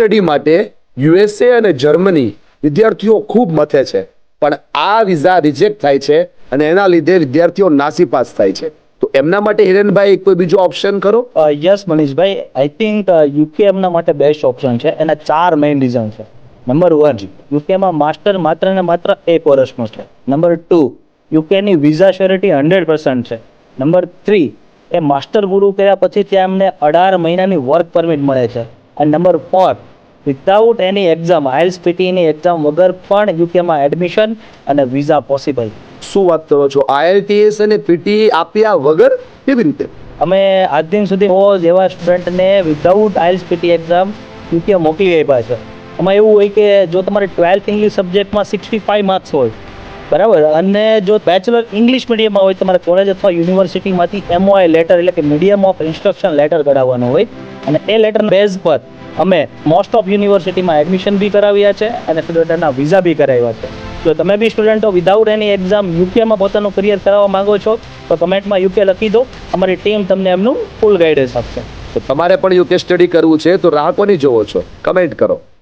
Study માટે USA અને Germany વિદ્યાર્થીઓ ખૂબ મથે છે, પણ આ વિઝા રિજેક્ટ થાય છે અને એના લીધે વિદ્યાર્થીઓ નાસીપાસ થાય છે. તો એમના માટે હિરેનભાઈ કોઈ બીજો ઓપ્શન કરો? Yes Manishbhai, I think UK એમના માટે બેસ્ટ ઓપ્શન છે. એના 4 મેઇન રીઝન છે. નંબર 1, યુકેમાં માસ્ટર માત્ર ને માત્ર 1 વર્ષનો છે. નંબર 2, યુકેની વિઝા શ્યોરિટી 100% છે. નંબર 3, એ માસ્ટર પૂરું કર્યા પછી ત્યાં એમને 18 મહિનાની વર્ક પરમિટ મળે છે. અને નંબર 4, વિધાઉટ એની એક્ઝામ, આઈએલટીએસની એક્ઝામ વગર પણ યુકેમાં એડમિશન અને વિઝા પોસિબલ. શું વાત કરો છો? આઈએલટીએસ અને પીટી આપ્યા વગર કેવી રીતે? અમે આજ દિન સુધી એવા સ્ટુડન્ટને વિધાઉટ આઈએલટીએસ એક્ઝામ યુકે મોકલી આપ્યા છે. એમાં એવું હોય કે જો તમારે 12th ઇંગ્લિશ સબ્જેક્ટમાં 65 માર્ક્સ હોય, બરાબર, અને જો બેચલર ઇંગ્લિશ મીડિયમમાં હોય, તમારે કોલેજ અથવા યુનિવર્સિટીમાંથી MOI લેટર એટલે કે મીડિયમ ઓફ ઇન્સ્ટ્રક્શન લેટર કઢાવવાનું હોય, અને એ લેટર બેઝ પર અમે મોસ્ટ ઓફ યુનિવર્સિટીમાં એડમિશન બી કરાવ્યા છે અને સ્ટુડન્ટના વિઝા બી કરાવ્યા છે. જો તમે બી સ્ટુડન્ટો વિધાઉટ એની એક્ઝામ યુકેમાં પોતાનું કરિયર કરાવવા માંગો છો તો કમેન્ટમાં યુકે લખી દો. અમારી ટીમ તમને એમનું ફૂલ ગાઈડન્સ આપશે. તો તમારે પણ યુકે સ્ટડી કરવું છે તો રાહ કોની જોવો છો? કમેન્ટ કરો.